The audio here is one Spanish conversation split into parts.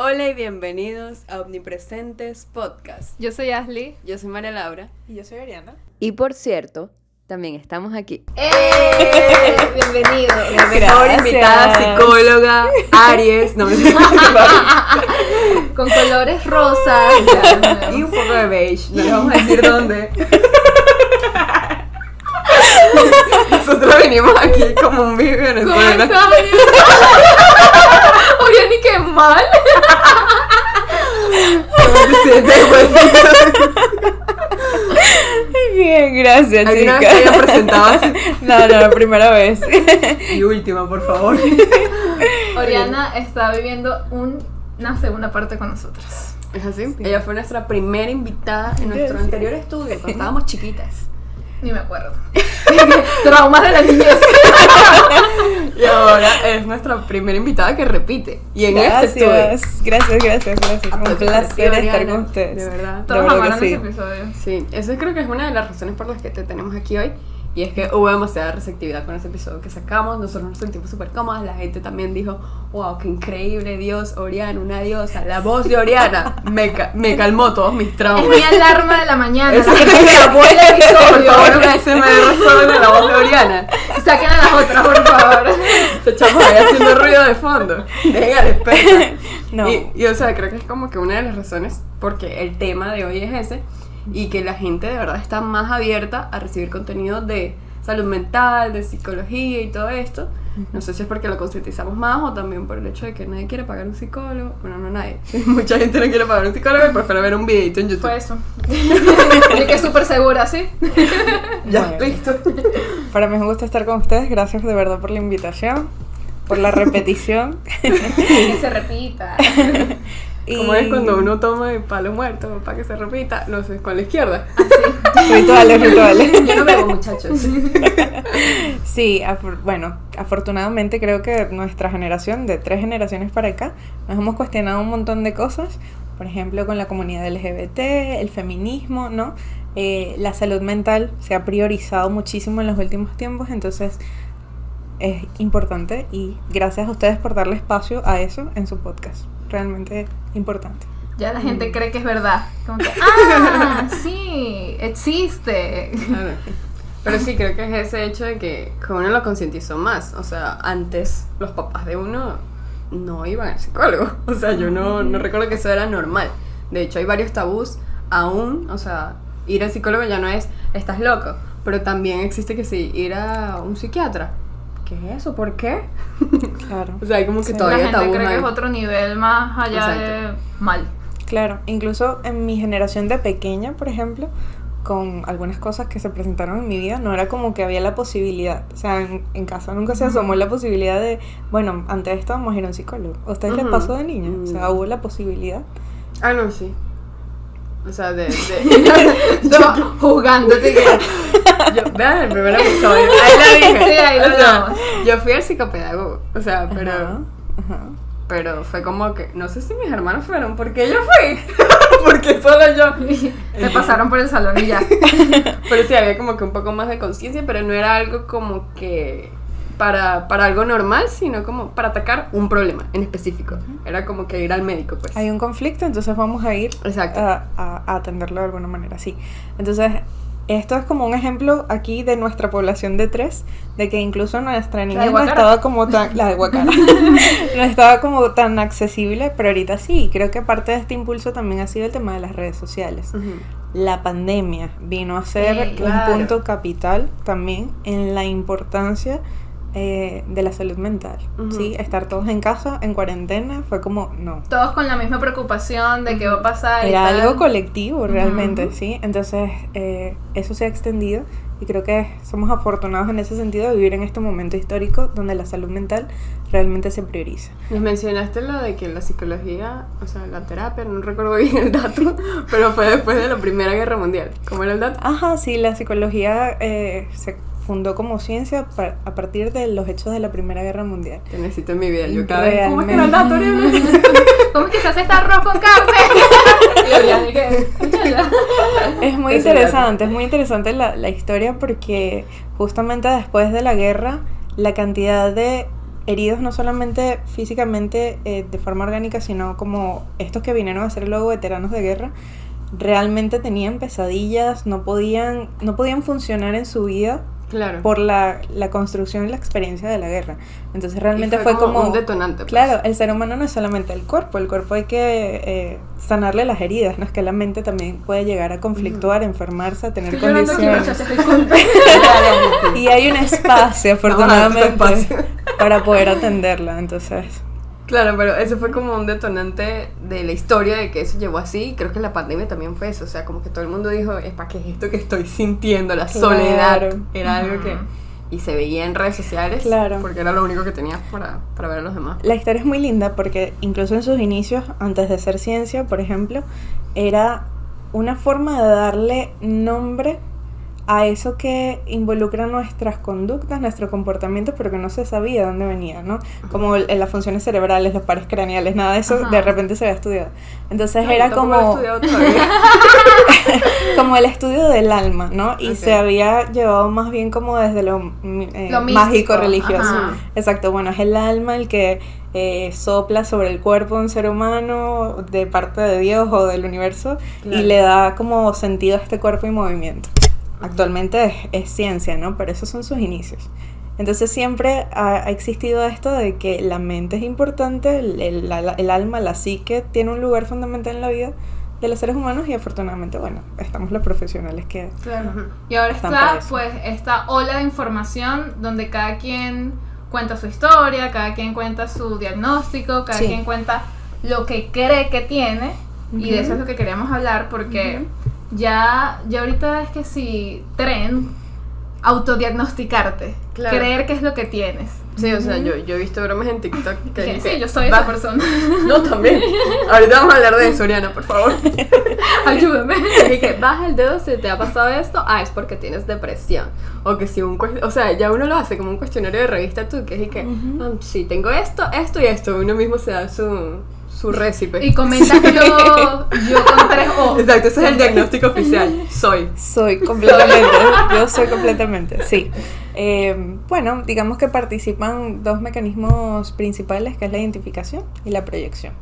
Hola y bienvenidos a Omnipresentes Podcast. Yo soy Ashley. Yo soy María Laura. Y yo soy Ariana. Y por cierto, también estamos aquí. Bienvenido. La mejor invitada psicóloga, Aries, no me Con colores rosas. y un poco de beige, no les vamos a decir dónde. Nosotros venimos aquí como un vive Venezuela. Oye, ni qué mal. ¿Cómo te sientes? Bien, gracias, ¿Alguna chicas. vez te había presentado así? No, la primera vez. Y última, por favor. Oriana está viviendo una segunda parte con nosotros. ¿Es así? Ella fue nuestra primera invitada en nuestro anterior estudio, cuando estábamos chiquitas. Ni me acuerdo. Traumas de la niñez. Y ahora es nuestra primera invitada que repite. Y en este estudio. Gracias. Un placer estar con ustedes. De verdad. Todos verdad que amaron sí. ese episodio. Sí, eso creo que es una de las razones por las que te tenemos aquí hoy. Y es que hubo demasiada receptividad con ese episodio que sacamos. Nosotros nos sentimos súper cómodas. La gente también dijo, wow, qué increíble, Dios, Oriana, una diosa. La voz de Oriana me calmó todos mis traumas. Es mi alarma de la mañana. Eso La que gente te grabó el Por favor, episodio. una SMR solo de la voz de Oriana. Saquen a las otras, por favor. Se echamos ahí haciendo ruido de fondo. Deja de experta. No. Y o sea, creo que es como que una de las razones porque el tema de hoy es ese y que la gente de verdad está más abierta a recibir contenido de salud mental, de psicología y todo esto. No sé si es porque lo concientizamos más o también por el hecho de que nadie quiere pagar un psicólogo. Bueno, no nadie. Mucha gente no quiere pagar un psicólogo y prefiere ver un videito en YouTube. Fue eso. Y que súper segura, ¿sí? Ya, Bueno. listo. Para mí es un gusto estar con ustedes. Gracias de verdad por la invitación, por la repetición. Que se repita. Como es cuando uno toma el palo muerto para que se repita, no sé, con la izquierda. Rituales. Yo no bebo, muchachos. Sí, bueno, afortunadamente creo que nuestra generación, de 3 generaciones para acá, nos hemos cuestionado un montón de cosas. Por ejemplo, con la comunidad LGBT, el feminismo, ¿no? La salud mental se ha priorizado muchísimo en los últimos tiempos, entonces es importante y gracias a ustedes por darle espacio a eso en su podcast. Realmente importante. Ya la gente cree que es verdad. Como que, sí, existe. Claro. Pero sí, creo que es ese hecho de que uno lo concientizó más. O sea, antes los papás de uno no iban al psicólogo. O sea, yo no recuerdo que eso era normal. De hecho, hay varios tabús aún. O sea, ir al psicólogo ya no es, estás loco. Pero también existe que sí, ir a un psiquiatra. ¿Qué es eso? ¿Por qué? Claro. O sea, hay como que Sí. La todavía gente tabú. cree que hay. es otro nivel más allá Exacto. de mal. Claro, incluso en mi generación de pequeña, por ejemplo, con algunas cosas que se presentaron en mi vida, no era como que había la posibilidad, o sea, en casa nunca se asomó la posibilidad de, bueno, ante esto vamos a ir a un psicólogo. ¿A ustedes les pasó de niña? O sea, hubo la posibilidad. Ah, no, sí. O sea, Jugándote que... Vean el primer episodio. Ahí la dije. Sí, ahí lo O sea, hablamos. yo fui al psicopedagogo. O sea, pero... Ajá. Pero fue como que, no sé si mis hermanos fueron, porque yo fui, porque solo yo. Se pasaron por el salón y ya. Pero sí, había como que un poco más de conciencia, pero no era algo como que para algo normal, sino como para atacar un problema en específico. Era como que ir al médico, pues. Hay un conflicto, entonces vamos a ir Exacto. a atenderlo de alguna manera, sí. Entonces, esto es como un ejemplo aquí de nuestra población de 3, de que incluso nuestra niña no Guacara. estaba como tan, la de Guacara, no estaba como tan accesible, pero ahorita sí. Creo que parte de este impulso también ha sido el tema de las redes sociales. Ujú. La pandemia vino a ser claro. un punto capital también en la importancia de la salud mental, Ujú. ¿sí? Estar todos en casa, en cuarentena, fue como, no. Todos con la misma preocupación de qué va a pasar. y Era tal. algo colectivo realmente, Ujú. ¿sí? Entonces, eso se ha extendido y creo que somos afortunados en ese sentido de vivir en este momento histórico donde la salud mental realmente se prioriza. Les mencionaste lo de que la psicología, o sea, la terapia, no recuerdo bien el dato, pero fue después de la Primera Guerra Mundial. ¿Cómo era el dato? Ajá, sí, la psicología se fundó como ciencia a partir de los hechos de la Primera Guerra Mundial. Te necesito en mi vida. Yo cada vez, ¿cómo es que era el Realmente. dato? ¿Cómo es que se hace este arroz con carne? Y Oriana, ¿y qué? Muchacha. Es muy interesante la historia porque justamente después de la guerra la cantidad de heridos no solamente físicamente de forma orgánica, sino como estos que vinieron a ser luego veteranos de guerra, realmente tenían pesadillas, no podían funcionar en su vida. Claro. Por la construcción y la experiencia de la guerra. Entonces realmente Y fue como un detonante. Pues. Claro, el ser humano no es solamente el cuerpo hay que sanarle las heridas, no es que la mente también puede llegar a conflictuar, enfermarse, a tener Estoy llorando aquí, condiciones. muchachas, disculpen. Y hay un espacio, afortunadamente, para poder atenderla, entonces... Claro, pero eso fue como un detonante de la historia de que eso llevó así. Creo que la pandemia también fue eso. O sea, como que todo el mundo dijo, es para qué es esto que estoy sintiendo, la soledad. Era algo que... Y se veía en redes sociales. Claro. Porque era lo único que tenías para ver a los demás. La historia es muy linda porque incluso en sus inicios, antes de ser ciencia, por ejemplo, era una forma de darle nombre a eso que involucra nuestras conductas, nuestro comportamiento, pero que no se sabía de dónde venía, ¿no? Como las funciones cerebrales, los pares craneales, nada de eso de repente se había estudiado. Entonces era como como el estudio del alma, ¿no? Y se había llevado más bien como desde lo mágico, religioso. Ajá. Exacto, bueno, es el alma el que sopla sobre el cuerpo de un ser humano de parte de Dios o del universo, y le da como sentido a este cuerpo y movimiento. Actualmente es ciencia, ¿no? Pero esos son sus inicios. Entonces siempre ha existido esto de que la mente es importante, el alma, la psique, tiene un lugar fundamental en la vida de los seres humanos, y afortunadamente, bueno, estamos los profesionales que... Claro. Y ahora están para está eso. pues esta ola de información donde cada quien cuenta su historia, cada quien cuenta su diagnóstico, cada quien cuenta lo que cree que tiene, y de eso es lo que queríamos hablar, porque ya ahorita es que si trend autodiagnosticarte, creer que es lo que tienes. Sí, o sea, yo he visto bromas en TikTok que Sí, dicen, yo soy esa persona. No, también. Ahorita vamos a hablar de eso, Oriana, por favor. Ayúdame. Y que baja el dedo si te ha pasado esto, es porque tienes depresión. O que si o sea, ya uno lo hace como un cuestionario de revista tú, que es que, sí, tengo esto y esto. Uno mismo se da su récipe. Y comentas yo con 3 O. Exacto, ese es el diagnóstico oficial. Soy completamente. Yo soy completamente, sí. Bueno, digamos que participan 2 mecanismos principales, que es la identificación y la proyección.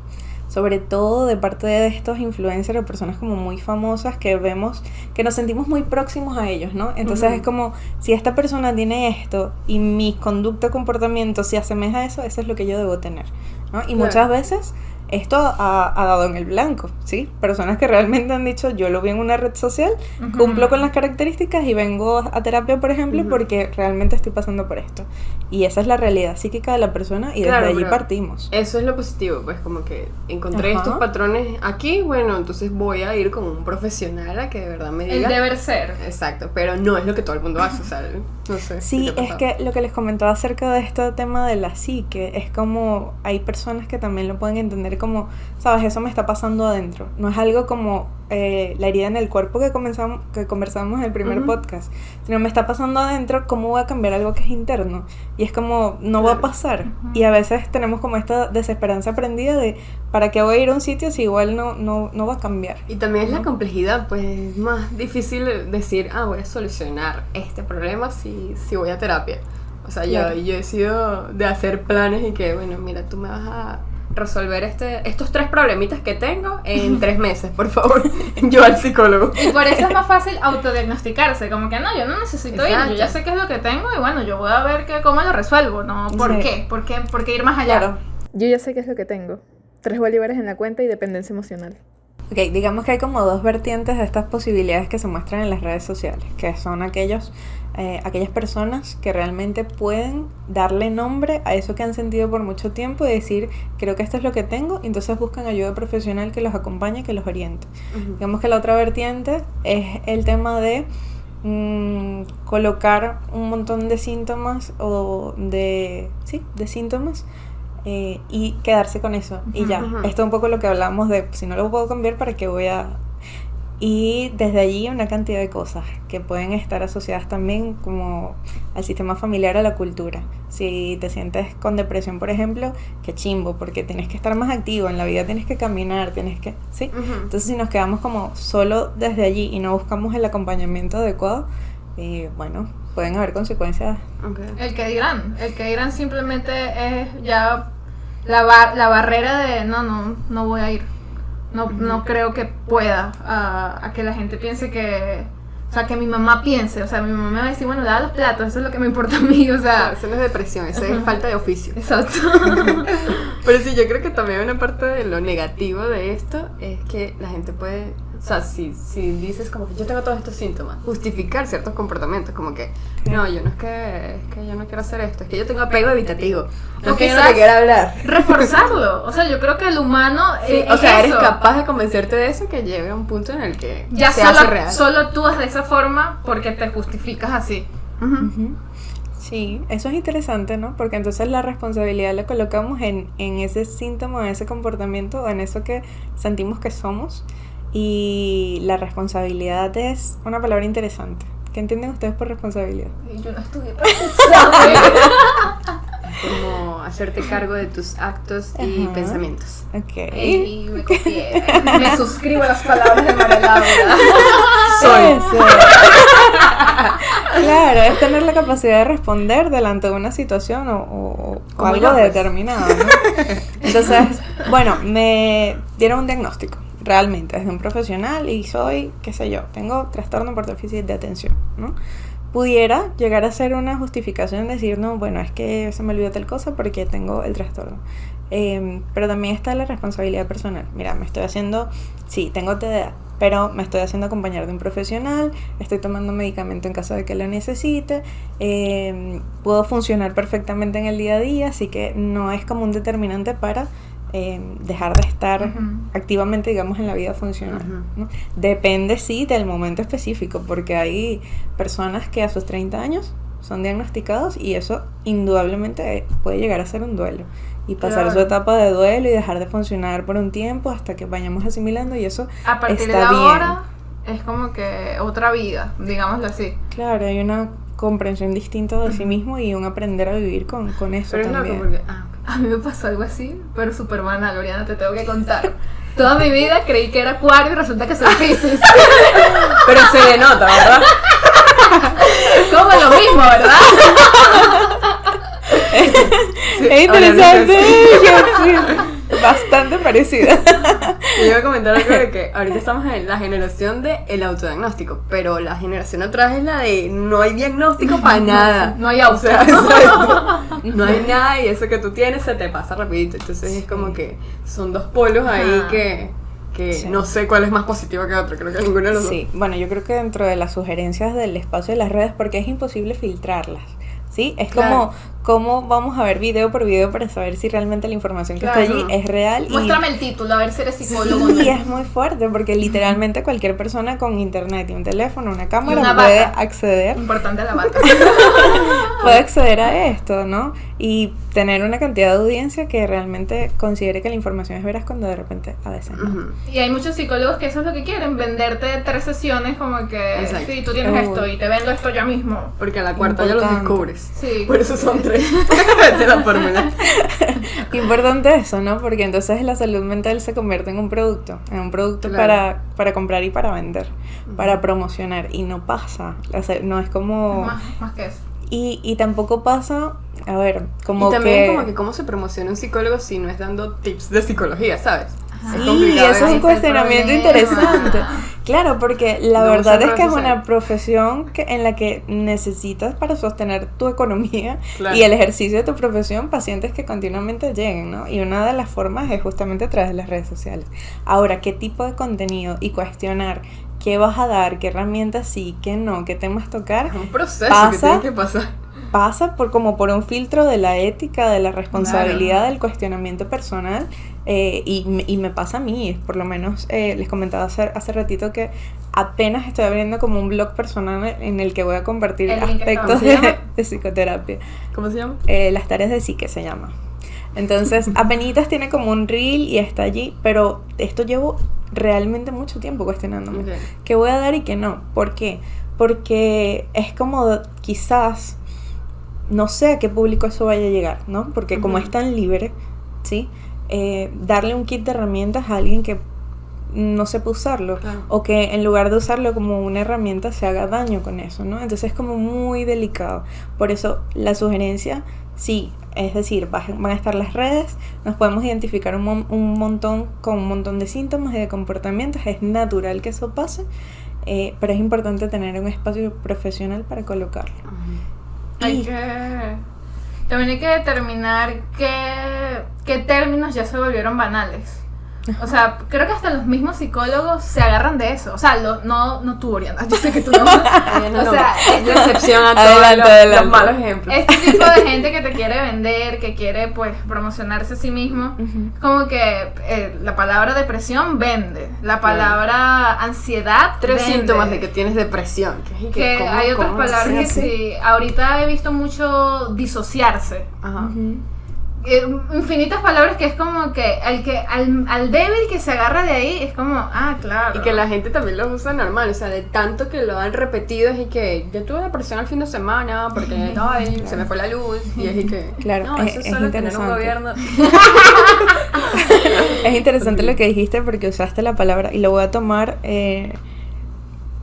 Sobre todo de parte de estos influencers o personas como muy famosas que vemos, que nos sentimos muy próximos a ellos, ¿no? Entonces es como, si esta persona tiene esto y mi conducta o comportamiento se asemeja a eso, eso es lo que yo debo tener, ¿no? Y muchas veces esto ha dado en el blanco, ¿sí? Personas que realmente han dicho, yo lo vi en una red social, cumplo con las características y vengo a terapia, por ejemplo, porque realmente estoy pasando por esto. Y esa es la realidad psíquica de la persona, y desde allí partimos. Eso es lo positivo, pues como que encontré estos patrones aquí, bueno, entonces voy a ir con un profesional a que de verdad me diga. El deber ser. Exacto, pero no es lo que todo el mundo hace, o sea, no sé. Sí, es que lo que les comentaba acerca de este tema de la psique, es como hay personas que también lo pueden entender como, sabes, eso me está pasando adentro. No es algo como la herida en el cuerpo que conversamos en el primer podcast, sino me está pasando adentro, ¿cómo voy a cambiar algo que es interno? Y es como, no va a pasar. Y a veces tenemos como esta desesperanza aprendida de, ¿para qué voy a ir a un sitio si igual no va a cambiar? Y también es la complejidad, pues es más difícil decir, voy a solucionar este problema si voy a terapia. O sea, yo he sido de hacer planes y que, bueno, mira, tú me vas a resolver estos 3 problemitas que tengo en 3 meses, por favor. Yo al psicólogo. Y por eso es más fácil autodiagnosticarse, como que no, yo no necesito ir, yo ya sé qué es lo que tengo y bueno, yo voy a ver cómo lo resuelvo, ¿no? ¿Por qué? ¿Por qué ir más allá? Claro. Yo ya sé qué es lo que tengo. 3 bolívares en la cuenta y dependencia emocional. Ok, digamos que hay como 2 vertientes de estas posibilidades que se muestran en las redes sociales, que son aquellas personas que realmente pueden darle nombre a eso que han sentido por mucho tiempo y decir, creo que esto es lo que tengo, y entonces buscan ayuda profesional que los acompañe, que los oriente. Digamos que la otra vertiente es el tema de colocar un montón de síntomas de síntomas y quedarse con eso y ya. Esto es un poco lo que hablamos de, si no lo puedo cambiar, ¿para qué voy a...? Y desde allí una cantidad de cosas que pueden estar asociadas también como al sistema familiar, a la cultura. Si te sientes con depresión, por ejemplo, qué chimbo, porque tienes que estar más activo en la vida, tienes que caminar, ¿sí? Entonces si nos quedamos como solo desde allí y no buscamos el acompañamiento adecuado, bueno, pueden haber consecuencias. Okay. El que dirán simplemente es ya la barrera de no voy a ir. No creo que pueda a que la gente piense que, o sea, que mi mamá piense, o sea, mi mamá me va a decir, bueno, lava los platos, eso es lo que me importa a mí, o sea, Eso no es depresión, eso es falta de oficio. exacto. Pero sí, yo creo que también una parte de lo negativo de esto es que la gente puede, o sea, si dices como que yo tengo todos estos síntomas, justificar ciertos comportamientos, como que no, yo no es que yo no quiero hacer esto, es que yo tengo apego evitativo, no es que yo no te quiero hablar. Reforzarlo, o sea, yo creo que el humano Sí, es o sea, eres eso. capaz de convencerte de eso que llega a un punto en el que Ya se hace real. solo actúas de esa forma porque te justificas así. Ujú. Ujú. Sí, eso es interesante, ¿no? Porque entonces la responsabilidad la colocamos en ese síntoma, en ese comportamiento, en eso que sentimos que somos. Y la responsabilidad es una palabra interesante. ¿Qué entienden ustedes por responsabilidad? Y yo no estudié para ese examen. Como hacerte cargo de tus actos y Ajá. pensamientos. Ok. Y me copié. Me suscribo a las palabras de María Laura. Eso. Claro, es tener la capacidad de responder delante de una situación o Como algo yo, pues. determinado, ¿no? Entonces, bueno, me dieron un diagnóstico, realmente, desde un profesional y soy, qué sé yo, tengo trastorno por déficit de atención, ¿no? Pudiera llegar a ser una justificación, decir, no, bueno, es que se me olvidó tal cosa porque tengo el trastorno. Pero también está la responsabilidad personal. Mira, sí, tengo TDA, pero me estoy haciendo acompañar de un profesional, estoy tomando medicamento en caso de que lo necesite, puedo funcionar perfectamente en el día a día, así que no es como un determinante para dejar de estar Ujú. activamente, digamos, en la vida funcional, ¿no? Depende, sí, del momento específico, porque hay personas que a sus 30 años son diagnosticados y eso indudablemente puede llegar a ser un duelo y pasar Claro. su etapa de duelo y dejar de funcionar por un tiempo hasta que vayamos asimilando y eso A partir está de bien. ahora es como que otra vida, digámoslo así. Claro, hay una comprensión distinta de sí mismo y un aprender a vivir con eso Pero es también. loco porque A mí me pasó algo así, pero súper banal, Oriana, te tengo que contar. Toda mi vida creí que era Acuario y resulta que soy Piscis. pero se le nota, ¿verdad? Como lo mismo, ¿verdad? Es interesante, sí, bastante parecida. Yo iba a comentar algo de que ahorita estamos en la generación del autodiagnóstico, pero la generación atrás es la de no hay diagnóstico para nada. No hay auto. O sea, exacto. No hay nada y eso que tú tienes se te pasa rapidito. Entonces es como que son dos polos ahí Ajá. que Sí. no sé cuál es más positivo que otro. Creo que ninguno de los Sí, bueno, yo creo que dentro de las sugerencias del espacio de las redes, porque es imposible filtrarlas, ¿sí? Es Claro. como vamos a ver video por video para saber si realmente la información que Claro. está allí es real. Muéstrame el título, a ver si eres psicólogo. Sí, ¿no? es muy fuerte porque literalmente cualquier persona con internet y un teléfono, una cámara una puede bata. acceder Importante la bata. puede acceder a esto, ¿no? Y tener una cantidad de audiencia que realmente considere que la información es veraz cuando de repente a veces no. Ujú. Y hay muchos psicólogos que eso es lo que quieren, venderte 3 sesiones como que Exacto. sí, tú tienes esto y te vendo esto ya mismo. Porque a la cuarta ya los Importante. descubres. Sí. Por eso son 3. de la fórmula. Importante eso, ¿no? Porque entonces la salud mental se convierte en un producto Claro. para comprar y para vender, para promocionar, y no pasa, no es como... Más que eso. Y tampoco pasa, a ver, como y también que... como que cómo se promociona un psicólogo si no es dando tips de psicología, ¿sabes? Ajá. Es Sí, complicado eso es un eso. cuestionamiento el problema. interesante. Claro, porque la No verdad usan es que es redes una sociales. profesión en la que necesitas para sostener tu economía Claro. y el ejercicio de tu profesión pacientes que continuamente lleguen, ¿no? Y una de las formas es justamente a través de las redes sociales. Ahora, ¿qué tipo de contenido? Y cuestionar qué vas a dar, qué herramientas sí, qué no, qué temas tocar, Es un proceso que Pasa. tiene que pasar. pasa por un filtro de la ética, de la responsabilidad, del cuestionamiento personal, y me pasa a mí, por lo menos les comentaba hace ratito que apenas estoy abriendo como un blog personal en el que voy a compartir El link está aspectos abajo. ¿Se llama? de psicoterapia. ¿Cómo se llama? Las tareas de psique se llama. Entonces, apenitas tiene como un reel y está allí, pero esto llevo realmente mucho tiempo cuestionándome. Ok. ¿Qué voy a dar y qué no? ¿Por qué? Porque es como quizás, no sé a qué público eso vaya a llegar, ¿no? Porque como Ujú. es tan libre, ¿sí? Darle un kit de herramientas a alguien que no sepa usarlo, Claro. o que en lugar de usarlo como una herramienta se haga daño con eso, ¿no? Entonces es como muy delicado. Por eso la sugerencia, sí, es decir, van a estar las redes, nos podemos identificar un montón con un montón de síntomas y de comportamientos, es natural que eso pase, pero es importante tener un espacio profesional para colocarlo. También hay que determinar qué términos ya se volvieron banales. O sea, creo que hasta los mismos psicólogos se agarran de eso. O sea, no tú, Oriana, yo sé que tú no. O sea, es la excepción a todos Adelante. los malos ejemplos. Este tipo de gente que te quiere vender, que quiere pues promocionarse a sí mismo, como que la palabra depresión vende, la palabra ansiedad 3 vende. síntomas de que tienes depresión. Que ¿cómo- hay otras cómo palabras que así? sí. Ahorita he visto mucho disociarse. Ajá. Infinitas palabras que es como que al débil que se agarra de ahí es como, claro. Y que la gente también los usa normal, o sea, de tanto que lo han repetido es y que yo tuve depresión el fin de semana porque ay, se me fue la luz y es y que Claro, no, eso es solo tener un interesante. gobierno. Es interesante lo que dijiste porque usaste la palabra, y lo voy a tomar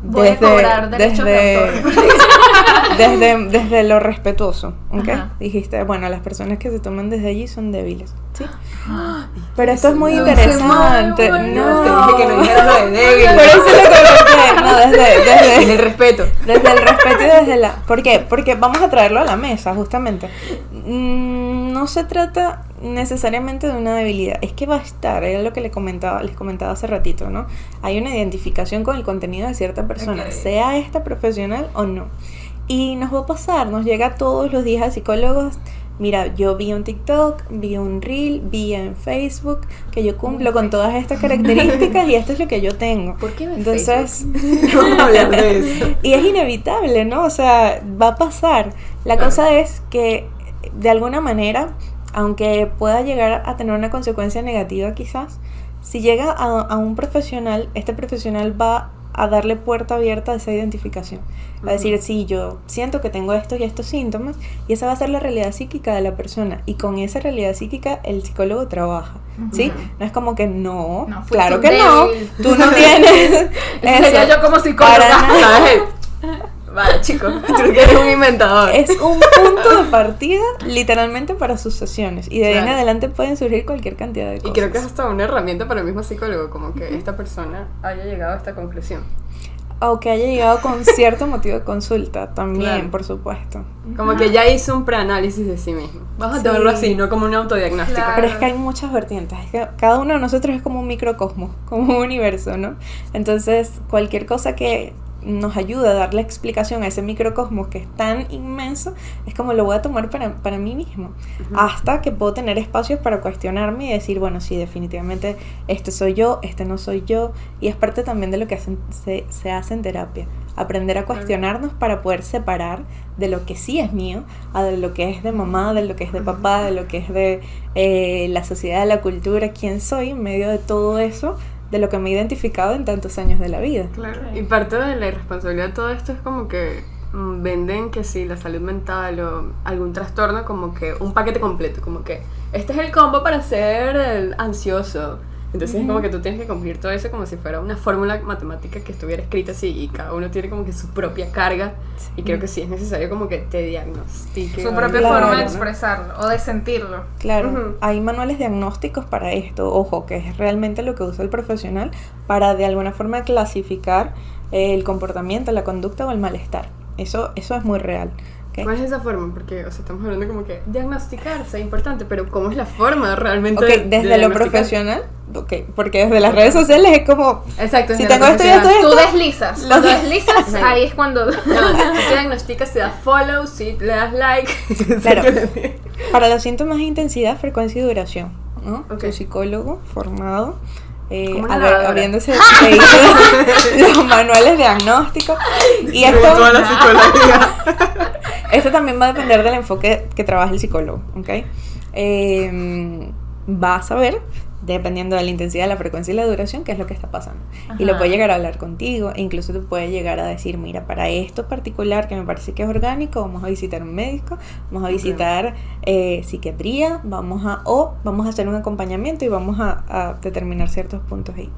Voy a cobrar derechos de autor. desde lo respetuoso, ¿ok? Ajá. Dijiste, bueno, las personas que se toman desde allí son débiles, ¿sí? Pero esto es muy No, interesante. Te No, dije que no dijeras lo de débil. por eso lo coloqué. No, En desde el respeto. el respeto y desde la... ¿Por qué? Porque vamos a traerlo a la mesa, justamente. No se trata necesariamente de una debilidad, es que va a estar, era lo que les comentaba hace ratito, ¿no? Hay una identificación con el contenido de cierta persona, sea esta profesional o no. Y nos va a pasar, nos llega todos los días a psicólogos. Mira, yo vi un TikTok, vi un Reel, vi en Facebook que yo cumplo con todas estas características y esto es lo que yo tengo. ¿Por qué ves Entonces, Vamos a hablar de eso. y es inevitable, ¿no? O sea, va a pasar. La cosa es que, de alguna manera, aunque pueda llegar a tener una consecuencia negativa quizás, si llega a un profesional, este profesional va a darle puerta abierta a esa identificación. Va a decir, sí, yo siento que tengo estos y estos síntomas, y esa va a ser la realidad psíquica de la persona, y con esa realidad psíquica el psicólogo trabaja, ¿sí? No es como que no fuiste claro un que no, débil. tú no tienes Ese sería yo como para psicóloga. nada. ¿Sabes? Vale, chicos, tú que eres un inventador. Es un punto de partida literalmente para sus sesiones, y de ahí en Claro. adelante pueden surgir cualquier cantidad de cosas. Y creo que es hasta una herramienta para el mismo psicólogo, como que esta persona haya llegado a esta conclusión. O que haya llegado con cierto motivo de consulta también, Claro. por supuesto. Como que ya hizo un preanálisis de sí mismo. Vamos a Sí. tomarlo así, no como un autodiagnóstico. Claro. Pero es que hay muchas vertientes, es que cada uno de nosotros es como un microcosmos, como un universo, ¿no? Entonces, cualquier cosa que nos ayude a darle explicación a ese microcosmos que es tan inmenso, es como lo voy a tomar para mí mismo. Hasta que puedo tener espacios para cuestionarme y decir, bueno, sí, definitivamente este soy yo, este no soy yo. Y es parte también de lo que se hace en terapia. Aprender a cuestionarnos para poder separar de lo que sí es mío, a de lo que es de mamá, de lo que es de papá, de lo que es de la sociedad, de la cultura, quién soy en medio de todo eso, de lo que me he identificado en tantos años de la vida. Claro. Y parte de la irresponsabilidad de todo esto es como que venden que si la salud mental o algún trastorno como que un paquete completo, como que este es el combo para ser el ansioso. Entonces es como que tú tienes que cumplir todo eso como si fuera una fórmula matemática que estuviera escrita así, y cada uno tiene como que su propia carga, y creo que sí es necesario como que te diagnostique. Su propia Claro, forma de ¿no? expresarlo o de sentirlo. Claro, Ujú. hay manuales diagnósticos para esto, ojo, que es realmente lo que usa el profesional para de alguna forma clasificar el comportamiento, la conducta o el malestar. Eso es muy real. ¿Okay? ¿Cuál es esa forma? Porque, o sea, estamos hablando como que diagnosticarse es importante, pero ¿cómo es la forma realmente Ok, de desde lo diagnosticar? profesional, ok, porque desde las redes sociales es como, Exacto, si desde tengo lo esto y esto y profesional. Tú esto, deslizas. Cuando deslizas, ahí es cuando. No, tú te diagnosticas, te das follow, sí, le das like. Claro. Para los síntomas de intensidad, frecuencia y duración, ¿no? Ok. Tu psicólogo formado, Como una lavadora. habiéndose leído los manuales diagnósticos. Y esto, Toda la psicología. esto también va a depender del enfoque que trabaja el psicólogo, ¿ok? Va a saber, dependiendo de la intensidad, la frecuencia y la duración, qué es lo que está pasando. Y lo Ajá. puede llegar a hablar contigo, e incluso te puede llegar a decir, mira, para esto particular que me parece que es orgánico, vamos a visitar un médico, vamos a visitar psiquiatría, vamos a hacer un acompañamiento y vamos a determinar ciertos puntos ahí.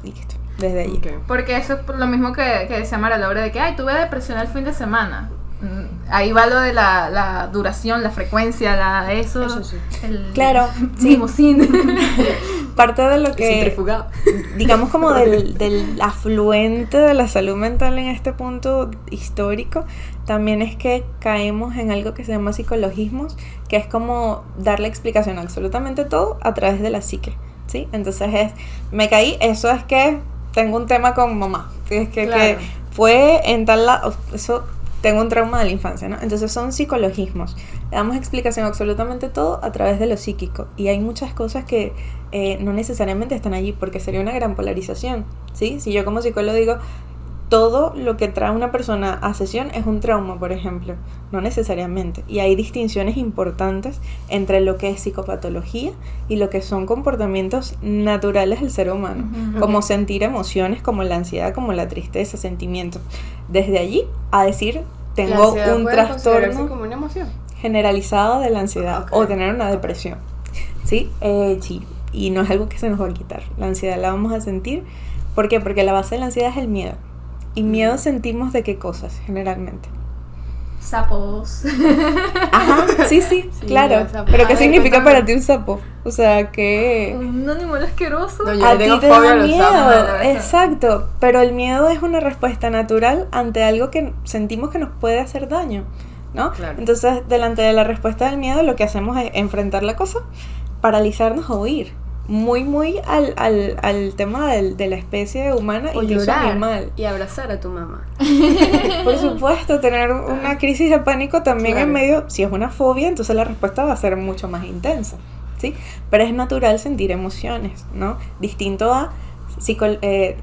listo, desde allí. Ok. Porque eso es lo mismo que decía Mara Laura, de que, ay, tuve depresión el fin de semana. Ahí va lo de la duración, la frecuencia, Eso sí. el Claro, sí. mimosín. Parte de lo que, Centrifugado. digamos como del afluente de la salud mental en este punto histórico, también es que caemos en algo que se llama psicologismos, que es como darle explicación a absolutamente todo a través de la psique, ¿sí? Entonces me caí, eso es que tengo un tema con mamá, es que Claro. fue en tal lado, eso... Tengo un trauma de la infancia, ¿no? Entonces son psicologismos. Le damos explicación a absolutamente todo a través de lo psíquico. Y hay muchas cosas que no necesariamente están allí, porque sería una gran polarización, ¿sí? Si yo como psicólogo digo, todo lo que trae una persona a sesión es un trauma, por ejemplo. No necesariamente. Y hay distinciones importantes entre lo que es psicopatología y lo que son comportamientos naturales del ser humano. Ujú. Como sentir emociones, como la ansiedad, como la tristeza, sentimientos. Desde allí a decir, tengo La ansiedad un puede considerarse trastorno como una emoción. generalizado de la ansiedad Ok. o tener una depresión. ¿Sí? Sí. Y no es algo que se nos va a quitar. La ansiedad la vamos a sentir. ¿Por qué? Porque la base de la ansiedad es el miedo. ¿Y miedo sentimos de qué cosas, generalmente? Sapos. Ajá, sí, sí, Sí, claro. los sapos. Pero ¿qué A ver, significa cuéntame. para ti un sapo? O sea, que Un animal asqueroso. No, yo a le ti tengo te fobia da a los miedo. sapos. Exacto, pero el miedo es una respuesta natural ante algo que sentimos que nos puede hacer daño, ¿no? Claro. Entonces, delante de la respuesta del miedo, lo que hacemos es enfrentar la cosa, paralizarnos o huir. Muy al tema de la especie humana O incluso llorar animal. y abrazar a tu mamá. Por supuesto, tener una crisis de pánico también Claro. en medio, si es una fobia, entonces la respuesta va a ser mucho más intensa, ¿sí? Pero es natural sentir emociones, ¿no? Distinto a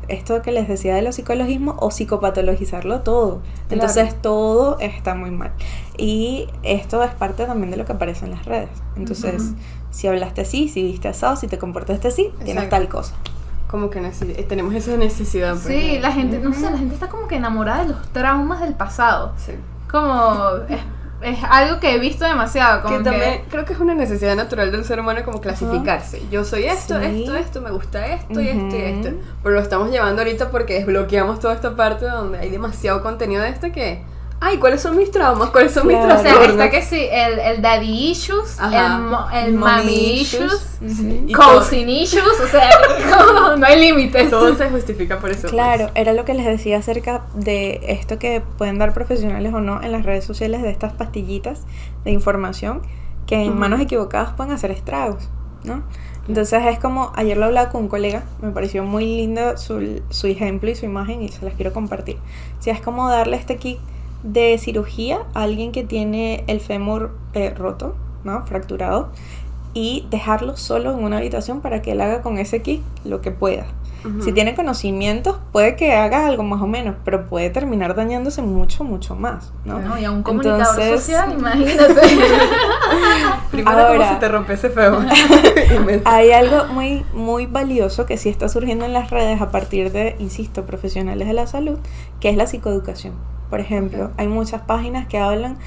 esto que les decía de los psicologismos o psicopatologizarlo todo. Entonces todo está muy mal. Y esto es parte también de lo que aparece en las redes. Entonces, si hablaste así, si viste asado, si te comportaste así, tienes Exacto. tal cosa. Como que tenemos esa necesidad. pues, Sí, de- la gente, no sé, la gente está como que enamorada de los traumas del pasado. Sí. Como es algo que he visto demasiado. Como Que también creo que es una necesidad natural del ser humano como clasificarse. Yo soy esto, Sí. esto, me gusta esto y esto y Ujú. esto. Pero lo estamos llevando ahorita porque desbloqueamos toda esta parte donde hay demasiado contenido de esto que... Ay, ¿cuáles son mis traumas? ¿Cuáles son mis Claro. O sea, trastornos? está que sí, el daddy issues, Ajá. el mommy issues, Sí. Y cousin issues, o sea, no hay límites. todo se justifica por eso. Claro, era lo que les decía acerca de esto que pueden dar profesionales o no en las redes sociales, de estas pastillitas de información que en Ujú. manos equivocadas pueden hacer estragos, ¿no? Entonces es como, ayer lo hablaba con un colega, me pareció muy lindo su ejemplo y su imagen y se las quiero compartir. O sea, es como darle este kit de cirugía a alguien que tiene el fémur roto, ¿no? Fracturado, y dejarlo solo en una habitación para que él haga con ese kit lo que pueda. Ujú. Si tiene conocimientos, puede que haga algo más o menos, pero puede terminar dañándose mucho más, ¿no? No, y a un comunicador Entonces- social, imagínate. Primero, Ahora- ¿cómo se te rompe ese feo? Hay algo muy valioso que sí está surgiendo en las redes a partir de, insisto, profesionales de la salud, que es la psicoeducación. Por ejemplo, hay muchas páginas que hablan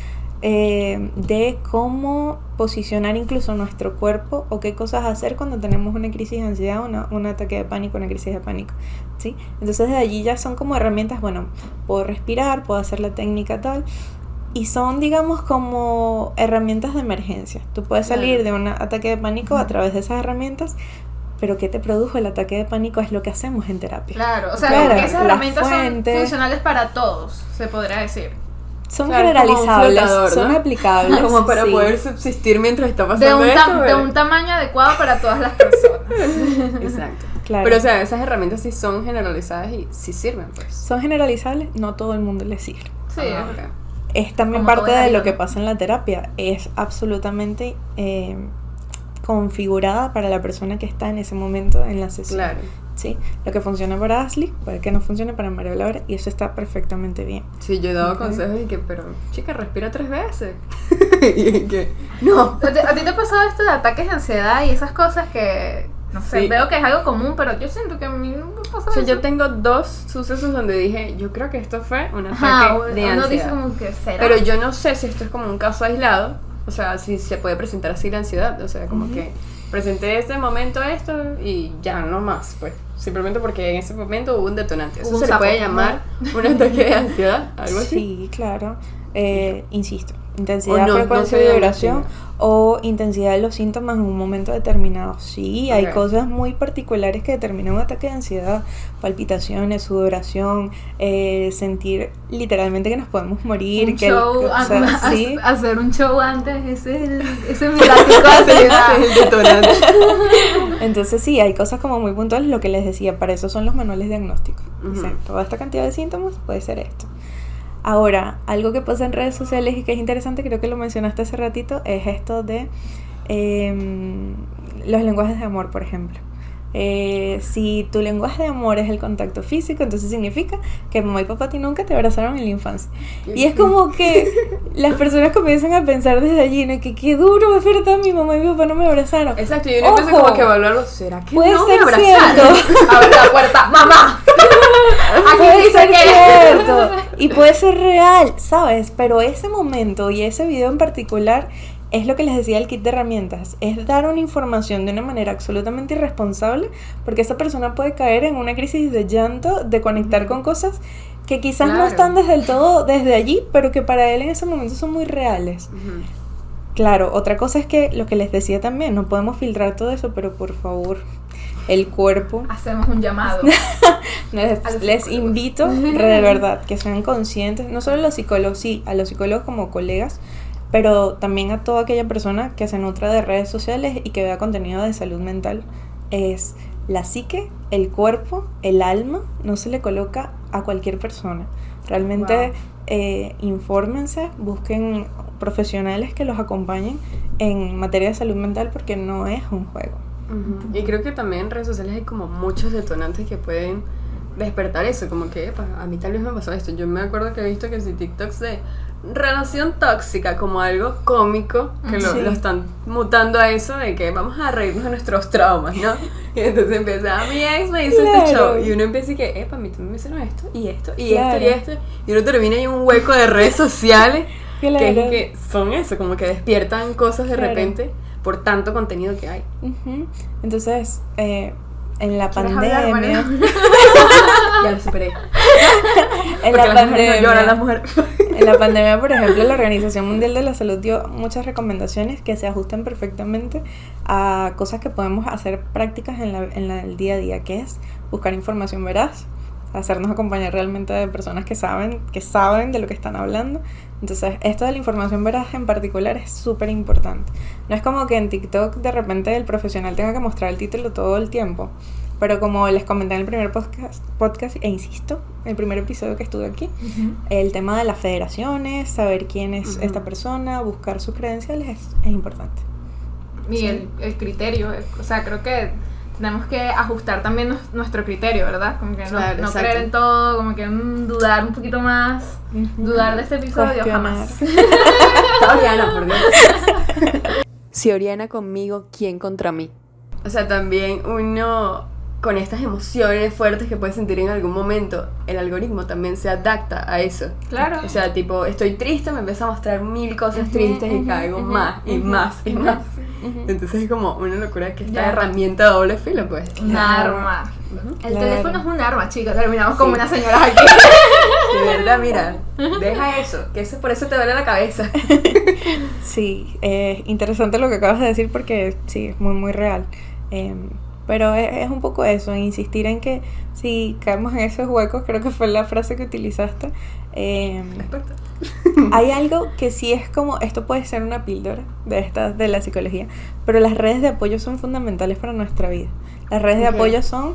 de cómo posicionar incluso nuestro cuerpo o qué cosas hacer cuando tenemos una crisis de ansiedad, un ataque de pánico, una crisis de pánico, ¿sí? Entonces de allí ya son como herramientas, bueno, puedo respirar, puedo hacer la técnica tal, y son, digamos, como herramientas de emergencia. Tú puedes salir de un ataque de pánico a través de esas herramientas, pero ¿qué te produjo el ataque de pánico? Es lo que hacemos en terapia. Claro, o sea, Claro, que esas la herramientas fuente. son funcionales para todos, se podría decir. Son Claro, es como un generalizables, flotador, son ¿no? aplicables. Como para sí. poder subsistir mientras está De pasando un, esto. de un tamaño adecuado para todas las personas. Exacto. Claro. Pero o sea, esas herramientas sí son generalizadas y sí sirven, pues. Son generalizables, no todo el mundo les sirve. Sí, Ah, ok. Es también Como parte todo en la de lo vida, que ¿no? pasa en la terapia. Es absolutamente configurada para la persona que está en ese momento en la sesión. Claro. ¿Sí? Lo que funciona para Ashley puede que no funcione para María Laura y eso está perfectamente bien. Sí, yo he dado Ok. consejos y que, pero, chica, respira 3 veces. y que, no. ¿A ti te ha pasado esto de ataques de ansiedad y esas cosas que, no sé, Sí. veo que es algo común, pero yo siento que a mí no me pasa O sea, eso? yo tengo 2 sucesos donde dije, yo creo que esto fue un ataque Ajá, de uno ansiedad. dice como que será. Pero yo no sé si esto es como un caso aislado, o sea, si se puede presentar así la ansiedad, o sea, como que presenté este momento esto y ya no más, pues. Simplemente porque en ese momento hubo un detonante. Eso Hubo un se le sapo, puede llamar un ataque de ansiedad, algo así. Sí, claro. Insisto, intensidad, O no, frecuencia no se y duración diagnostica. o intensidad de los síntomas en un momento determinado. Sí, hay Ok. cosas muy particulares que determinan un ataque de ansiedad, palpitaciones, sudoración, sentir literalmente que nos podemos morir, Un que show, o sea, sí. hacer un show antes, ese es mi látigo de ansiedad. Ese es el detonante. Entonces sí, hay cosas como muy puntuales, lo que les decía, para eso son los manuales diagnósticos. Ujú. Dicen, toda esta cantidad de síntomas puede ser esto. Ahora, algo que pasa en redes sociales y que es interesante, creo que lo mencionaste hace ratito, es esto de los lenguajes de amor, por ejemplo. Si tu lenguaje de amor es el contacto físico, entonces significa que mamá y papá a ti nunca te abrazaron en la infancia. Y es como que las personas comienzan a pensar desde allí, ¿no? Que qué duro, es verdad, mi mamá y mi papá no me abrazaron. Exacto, y uno empieza Ojo. como que a evaluarlo. ¿Será que Puede no ser me abrazaron? cierto. Abre la puerta, mamá. Puede Aquí dice ser que cierto y puede ser real, ¿sabes? Pero ese momento y ese video en particular es lo que les decía el kit de herramientas, es dar una información de una manera absolutamente irresponsable, porque esa persona puede caer en una crisis de llanto, de conectar con cosas que quizás no Claro. están desde allí, pero que para él en ese momento son muy reales. Ujú. Claro, otra cosa es que lo que les decía también, no podemos filtrar todo eso, pero por favor, el cuerpo. hacemos un llamado. Les invito de verdad que sean conscientes, no solo a los psicólogos, sí, a los psicólogos como colegas, pero también a toda aquella persona que se nutra de redes sociales y que vea contenido de salud mental. Es la psique, el cuerpo, el alma, no se le coloca a cualquier persona. Realmente infórmense, busquen profesionales que los acompañen en materia de salud mental porque no es un juego. Ujú. Y creo que también en redes sociales hay como muchos detonantes que pueden despertar eso, como que "Epa, a mí tal vez me pasó esto". Yo me acuerdo que he visto que si TikToks de relación tóxica como algo cómico, que Sí. lo están mutando a eso de que vamos a reírnos de nuestros traumas, ¿no? Y entonces empieza, mi ex me hizo este Claro. show, y uno empieza y que, a mí también me hicieron esto, y esto, y Claro. esto, y esto, y uno termina en un hueco de redes sociales que, Claro. es que son eso, como que despiertan cosas de Claro. repente por tanto contenido que hay. Ujú. Entonces, en la ¿Quieres hablar, pandemia, Mariana? Ya lo superé. en Porque la las mujeres no lloran, pandemia, las mujeres. en la pandemia, por ejemplo, la Organización Mundial de la Salud dio muchas recomendaciones que se ajustan perfectamente a cosas que podemos hacer prácticas en el día a día, que es buscar información veraz, hacernos acompañar realmente de personas que saben de lo que están hablando. Entonces, esto de la información veraz en particular es súper importante. No es como que en TikTok de repente el profesional tenga que mostrar el título todo el tiempo, pero como les comenté en el primer podcast e insisto, el primer episodio que estuve aquí, el tema de las federaciones, saber quién es Ujú. esta persona, buscar sus credenciales es importante. Y Sí. el criterio, o sea, creo que tenemos que ajustar también nuestro criterio, ¿verdad? Como que Claro, no exacto. creer en todo, como que dudar un poquito más, dudar de este episodio Cuestionar. jamás. Está Oriana, por Dios. Si Oriana conmigo, ¿quién contra mí? O sea, también uno con estas emociones fuertes que puede sentir en algún momento, el algoritmo también se adapta a eso. Claro. O sea, tipo, estoy triste, me empieza a mostrar 1000 cosas tristes y caigo más y más y más. Entonces es como una locura que esta Ya. herramienta de doble filo, pues. Un arma. El Claro. teléfono es un arma, chicos. Terminamos como Sí. unas señoras aquí. De verdad, mira, deja eso, que eso por eso te duele la cabeza. Sí, es interesante lo que acabas de decir porque sí, es muy muy real. Pero es un poco eso, insistir en que si caemos en esos huecos, creo que fue la frase que utilizaste. Hay algo que sí es como, esto puede ser una píldora de la psicología, pero las redes de apoyo son fundamentales para nuestra vida. Las redes de Ok. apoyo son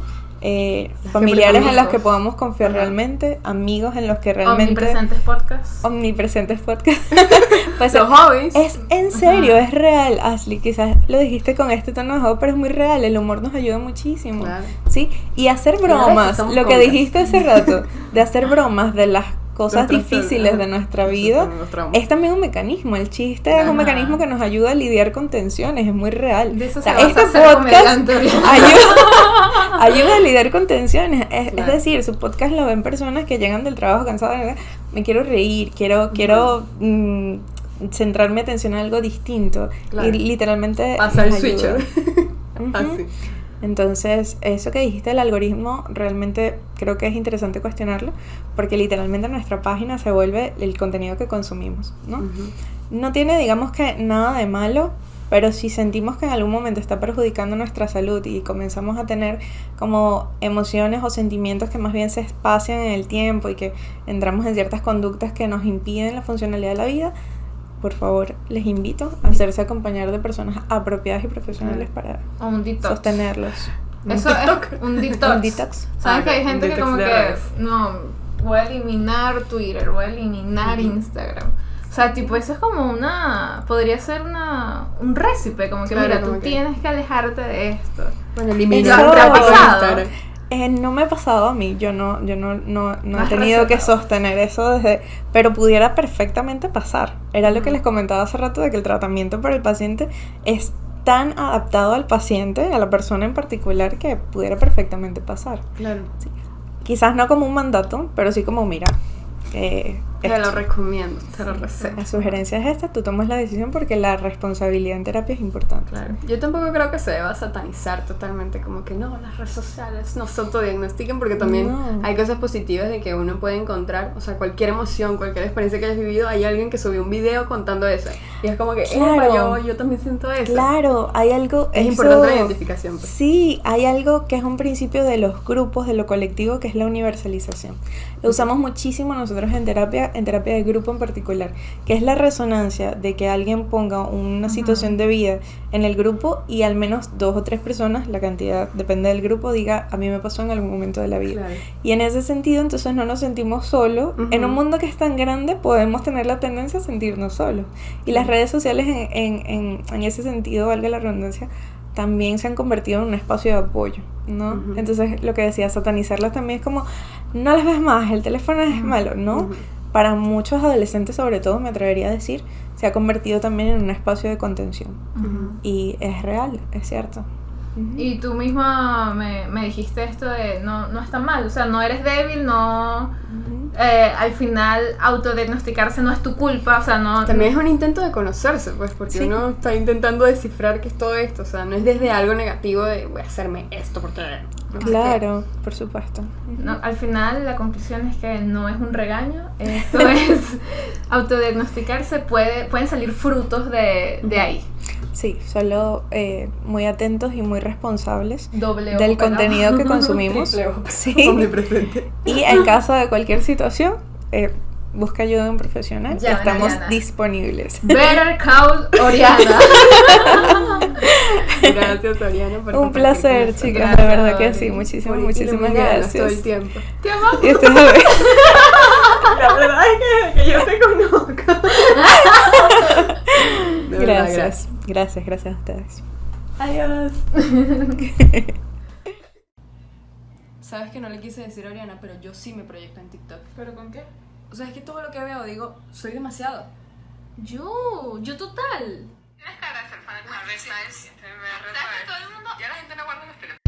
familiares en los amigos. que podamos confiar Ajá. realmente, amigos en los que realmente... Omnipresentes podcast. Omnipresentes podcast. Pues Los hobbies. es en serio, es real, Ashley. Quizás lo dijiste con este tono de juego, pero es muy real. El humor nos ayuda muchísimo. Claro. ¿Sí? Y hacer Y a veces bromas, somos lo que cómicas. dijiste hace rato, de hacer bromas de las cosas Nuestros difíciles de traumas. nuestra vida, Nuestros traumas. es también un mecanismo. El chiste es Ajá. un mecanismo que nos ayuda a lidiar con tensiones, es muy real. De eso O sea, se basa este ser podcast comediante, Oriana. ayuda a lidiar con tensiones. Es Claro. decir, su podcast lo ven personas que llegan del trabajo cansadas, ¿verdad? Me quiero reír, quiero centrar mi atención en algo distinto. Claro. Y literalmente Pasar el nos ayuda. switcher. Así. Entonces, eso que dijiste del algoritmo, realmente creo que es interesante cuestionarlo, porque literalmente nuestra página se vuelve el contenido que consumimos, ¿no? No tiene, digamos que, nada de malo, pero si sentimos que en algún momento está perjudicando nuestra salud y comenzamos a tener como emociones o sentimientos que más bien se espacian en el tiempo y que entramos en ciertas conductas que nos impiden la funcionalidad de la vida, por favor, les invito a hacerse acompañar de personas apropiadas y profesionales para O un detox. sostenerlos. Eso es un detox. Un detox. ¿Sabes que hay gente que detox como de que, redes. no, voy a eliminar Twitter, voy a eliminar Instagram? O sea, tipo, eso es como podría ser un récipe, como que Claro, mira, como tú que- tienes que alejarte de esto. Bueno, eliminar Eso- un ratito ¿Te ha pasado? Instagram. No me ha pasado a mí, yo no he has tenido que recetado. sostener eso pero pudiera perfectamente pasar. Era lo que les comentaba hace rato de que el tratamiento para el paciente es tan adaptado al paciente, a la persona en particular, que pudiera perfectamente pasar. Claro. Quizás no como un mandato, pero sí como, mira, Te lo esto. recomiendo, te lo receto. La sugerencia es esta, tú tomas la decisión porque la responsabilidad en terapia es importante. Claro. Yo tampoco creo que se deba satanizar totalmente, como que no, las redes sociales no se autodiagnostiquen, porque también No. hay cosas positivas de que uno puede encontrar, o sea, cualquier emoción, cualquier experiencia que hayas vivido, hay alguien que subió un video contando eso. Y es como que, Claro. yo también siento eso. Claro, hay algo... Es eso- importante la identificación. Pues. Sí, hay algo que es un principio de los grupos, de lo colectivo, que es la universalización. Lo usamos muchísimo nosotros en terapia de grupo en particular, que es la resonancia de que alguien ponga una situación de vida en el grupo y al menos 2 o 3 personas, la cantidad depende del grupo, diga, a mí me pasó en algún momento de la vida. Claro. Y en ese sentido, entonces no nos sentimos solos. En un mundo que es tan grande, podemos tener la tendencia a sentirnos solos. Y las redes sociales, en ese sentido, valga la redundancia, también se han convertido en un espacio de apoyo, ¿no? Entonces, lo que decía, satanizarlas también es como, no las ves más, el teléfono es malo, ¿no? Para muchos adolescentes, sobre todo, me atrevería a decir, se ha convertido también en un espacio de contención. Y es real, es cierto. Y tú misma me dijiste esto de no está mal, o sea, no eres débil, no... al final autodiagnosticarse no es tu culpa, o sea, no... También es un intento de conocerse, pues, porque Sí. uno está intentando descifrar qué es todo esto, o sea, no es desde algo negativo de voy a hacerme esto porque... no sé Claro, por supuesto. No, al final la conclusión es que no es un regaño, esto es autodiagnosticarse, pueden salir frutos de ahí. Sí, solo muy atentos y muy responsables Doble ojo del pelado. contenido que consumimos. Triple ojo. Sí. Omnipresente. Y en caso de cualquier situación, busca ayuda de un profesional. Llamen a Estamos Ariana. disponibles. Better Call Oriana. Gracias, Oriana, por Un compartir placer, con nosotros. chicas, Gracias, de verdad que Dori, sí. Muchísimas, Por muchísimas iluminarnos todo el gracias. tiempo. Te amamos. Y ustedes a ver. La verdad es que yo te conozco. De verdad, Gracias a ustedes. Adiós. Sabes que no le quise decir a Oriana, pero yo sí me proyecto en TikTok. ¿Pero con qué? O sea, es que todo lo que veo digo, soy demasiado. Yo total. Tienes cara de ser fan de Harry Styles. ¿Sabes que todo el mundo? Ya la gente no guarda los teléfonos.